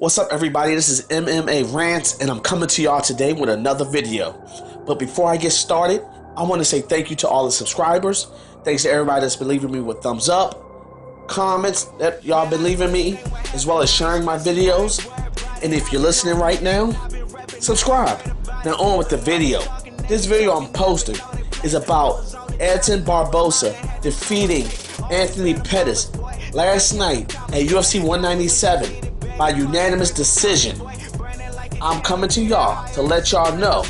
What's up, everybody? This is MMA Rants, and I'm coming to y'all today with another video. But before I get started, I want to say thank you to all the subscribers. Thanks to everybody that's been leaving me with thumbs up, comments that y'all been leaving me, as well as sharing my videos. And if you're listening right now, subscribe. Now on with the video. This video I'm posting is about Edson Barboza defeating Anthony Pettis last night at UFC 197 by unanimous decision. I'm coming to y'all to let y'all know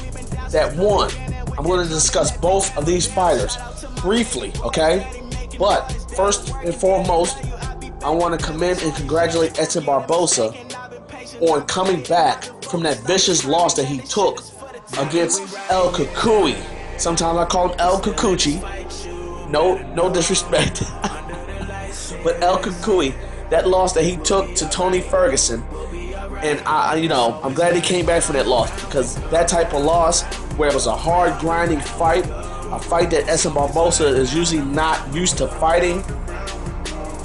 that one, I'm going to discuss both of these fighters briefly, okay? But first and foremost, I want to commend and congratulate Edson Barboza on coming back from that vicious loss that he took against El Cucuy. Sometimes I call him El Cucucci. No disrespect. But El Cucuy, that loss that he took to Tony Ferguson, and I'm glad he came back from that loss, because that type of loss where it was a hard grinding fight, a fight that Edson Barboza is usually not used to fighting,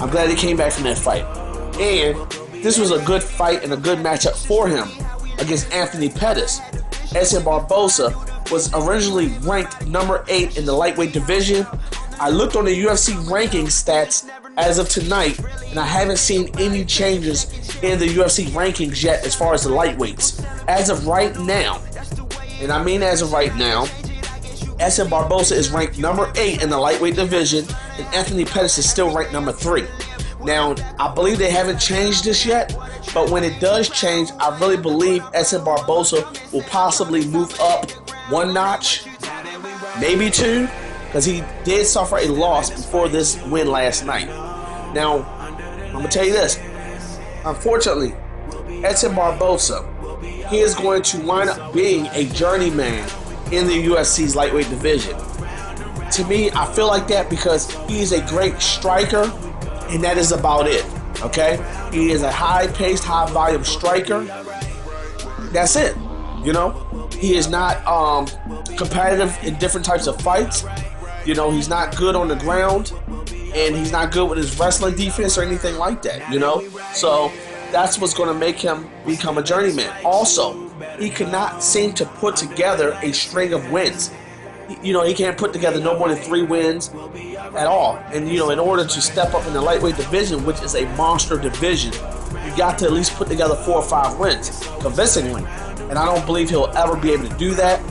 I'm glad he came back from that fight. And this was a good fight and a good matchup for him against Anthony Pettis. Edson Barboza was originally ranked number 8 in the lightweight division. I looked on the UFC ranking stats as of tonight, and I haven't seen any changes in the UFC rankings yet as far as the lightweights. As of right now, and I mean as of right now, Edson Barboza is ranked number 8 in the lightweight division, and Anthony Pettis is still ranked number 3. Now, I believe they haven't changed this yet, but when it does change, I really believe Edson Barboza will possibly move up one notch, maybe 2, because he did suffer a loss before this win last night. Now, I'm going to tell you this. Unfortunately, Edson Barboza, he is going to wind up being a journeyman in the UFC's lightweight division. To me, I feel like that because he is a great striker, and that is about it, okay? He is a high-paced, high-volume striker. That's it, you know? He is not competitive in different types of fights. You know, he's not good on the ground, and he's not good with his wrestling defense or anything like that, you know? So that's what's going to make him become a journeyman. Also, he cannot seem to put together a string of wins. You know, he can't put together no more than 3 wins at all. And, you know, in order to step up in the lightweight division, which is a monster division, you got to at least put together 4 or 5 wins convincingly. And I don't believe he'll ever be able to do that.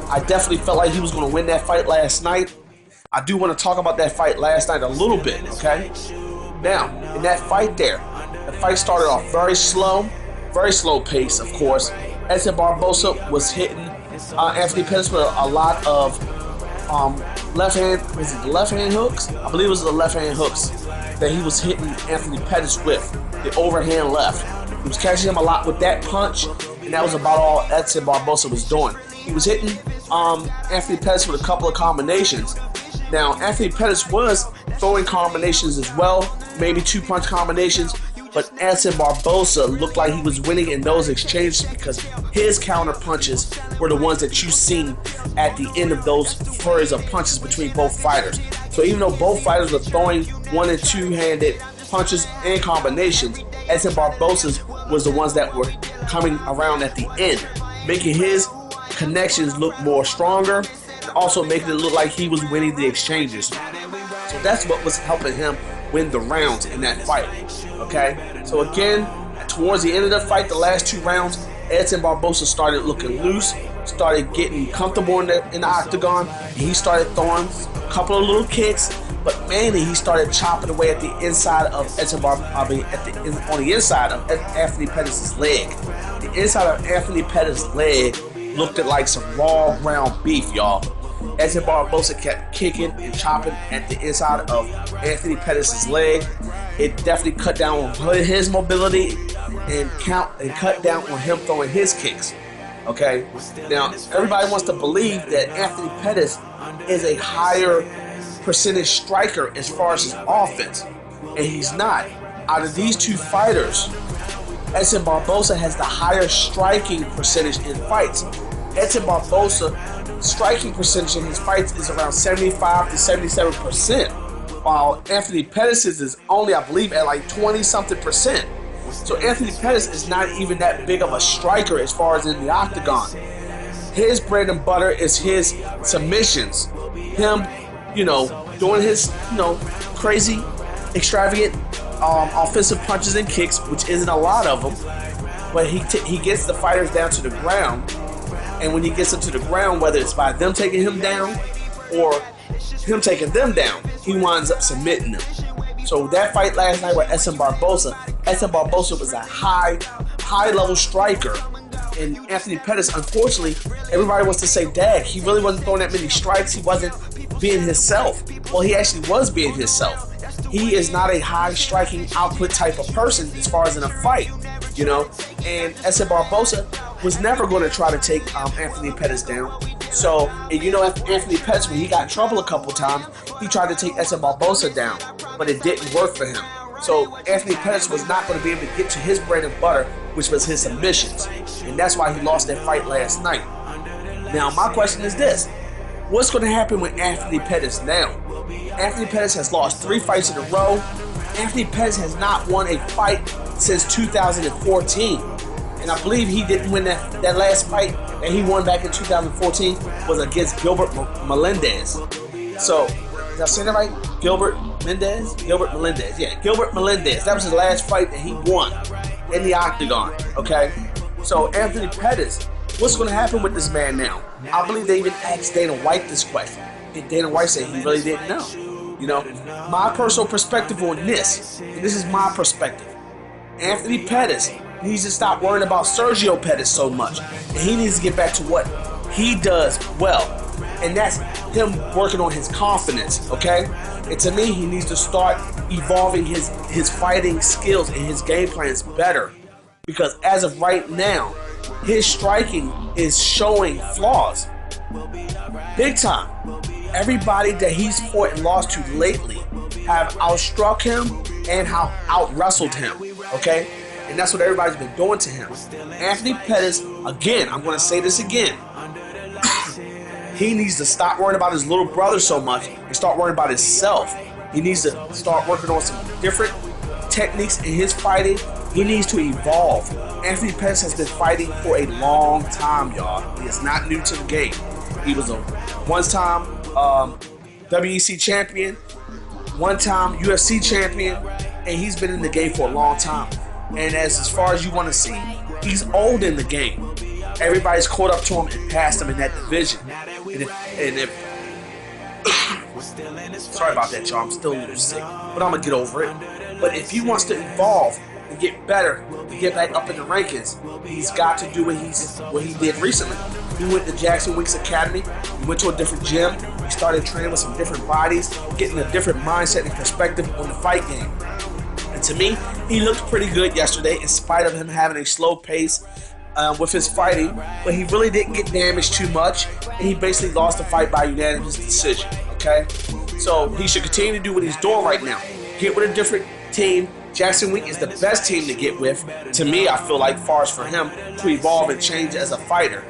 I definitely felt like he was going to win that fight last night. I do want to talk about that fight last night a little bit, okay? Now, in that fight there, the fight started off very slow pace, of course. Edson Barboza was hitting Anthony Pettis with a lot of left hand hooks? I believe it was the left hand hooks that he was hitting Anthony Pettis with, the overhand left. He was catching him a lot with that punch, and that was about all Edson Barboza was doing. He was hitting Anthony Pettis with a couple of combinations. Now, Anthony Pettis was throwing combinations as well, maybe 2-punch combinations, but Edson Barboza looked like he was winning in those exchanges because his counter punches were the ones that you seen at the end of those flurries of punches between both fighters. So even though both fighters were throwing 1- and 2-handed punches and combinations, Edson Barboza's was the ones that were coming around at the end, making his connections look more stronger, and also making it look like he was winning the exchanges. So that's what was helping him win the rounds in that fight, okay? So again, towards the end of the fight, the last 2 rounds, Edson Barboza started looking loose, started getting comfortable in the octagon, and he started throwing a couple of little kicks, but mainly he started chopping away at the inside of on the inside of Anthony Pettis' leg. The inside of Anthony Pettis' leg looked like some raw ground beef, y'all. Edson Barboza kept kicking and chopping at the inside of Anthony Pettis' leg. It definitely cut down on his mobility and cut down on him throwing his kicks. Okay? Now, everybody wants to believe that Anthony Pettis is a higher percentage striker as far as his offense, and he's not. Out of these 2 fighters, Edson Barboza has the higher striking percentage in fights. Edson Barboza striking percentage in his fights is around 75 to 77%, while Anthony Pettis is only, I believe, at like 20-something%. So Anthony Pettis is not even that big of a striker as far as in the octagon. His bread and butter is his submissions. Him, doing his, crazy, extravagant offensive punches and kicks, which isn't a lot of them. But he gets the fighters down to the ground. And when he gets them to the ground, whether it's by them taking him down or him taking them down, he winds up submitting them. So that fight last night with Edson Barboza was a high-level striker. And Anthony Pettis, unfortunately, everybody wants to say, "Dag, he really wasn't throwing that many strikes. He wasn't being himself." Well, he actually was being himself. He is not a high-striking output type of person as far as in a fight, And Edson Barboza was never going to try to take Anthony Pettis down. So, Anthony Pettis, when he got in trouble a couple times, he tried to take Edson Barboza down, but it didn't work for him. So Anthony Pettis was not going to be able to get to his bread and butter, which was his submissions. And that's why he lost that fight last night. Now, my question is this. What's going to happen with Anthony Pettis now? Anthony Pettis has lost 3 fights in a row. Anthony Pettis has not won a fight since 2014. And I believe he didn't win that last fight that he won back in 2014 was against Gilbert Melendez. So, did I say that right? Gilbert Melendez. Yeah, Gilbert Melendez. That was his last fight that he won in the octagon. Okay? So, Anthony Pettis, what's going to happen with this man now? I believe they even asked Dana White this question. And Dana White said he really didn't know. My personal perspective on this, and this is my perspective. Anthony Pettis needs to stop worrying about Sergio Pettis so much. And he needs to get back to what he does well. And that's him working on his confidence, okay? And to me, he needs to start evolving his fighting skills and his game plans better. Because as of right now, his striking is showing flaws. Big time. Everybody that he's fought and lost to lately have outstruck him and out-wrestled him, okay? And that's what everybody's been doing to him. Anthony Pettis, again, I'm going to say this again. He needs to stop worrying about his little brother so much and start worrying about himself. He needs to start working on some different techniques in his fighting. He needs to evolve. Anthony Pettis has been fighting for a long time, y'all. He is not new to the game. He was a one-time WEC champion, one-time UFC champion, and he's been in the game for a long time. And as far as you want to see, he's old in the game. Everybody's caught up to him and passed him in that division. And if sorry about that, y'all. I'm still a little sick, but I'm gonna get over it. But if he wants to evolve and get better, and get back up in the rankings, he's got to do what he did recently. He went to Jackson Weeks Academy. He went to a different gym. He started training with some different bodies, getting a different mindset and perspective on the fight game. And to me, he looked pretty good yesterday, in spite of him having a slow pace with his fighting. But he really didn't get damaged too much, and he basically lost the fight by unanimous decision. Okay, so he should continue to do what he's doing right now. Get with a different team. Jackson Week is the best team to get with. To me, I feel like far as for him to evolve and change as a fighter.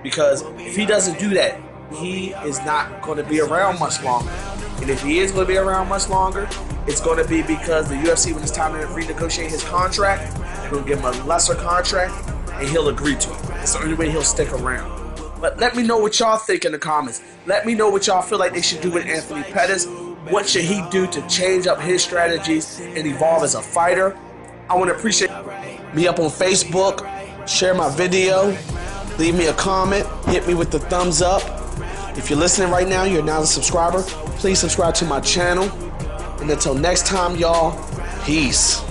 Because if he doesn't do that, he is not going to be around much longer. And if he is going to be around much longer, it's going to be because the UFC, when it's time to renegotiate his contract, they're going to give him a lesser contract, and he'll agree to it. It's the only way he'll stick around. But let me know what y'all think in the comments. Let me know what y'all feel like they should do with Anthony Pettis. What should he do to change up his strategies and evolve as a fighter? I want to appreciate me up on Facebook. Share my video. Leave me a comment. Hit me with the thumbs up. If you're listening right now, you're now a subscriber. Please subscribe to my channel. And until next time, y'all, peace.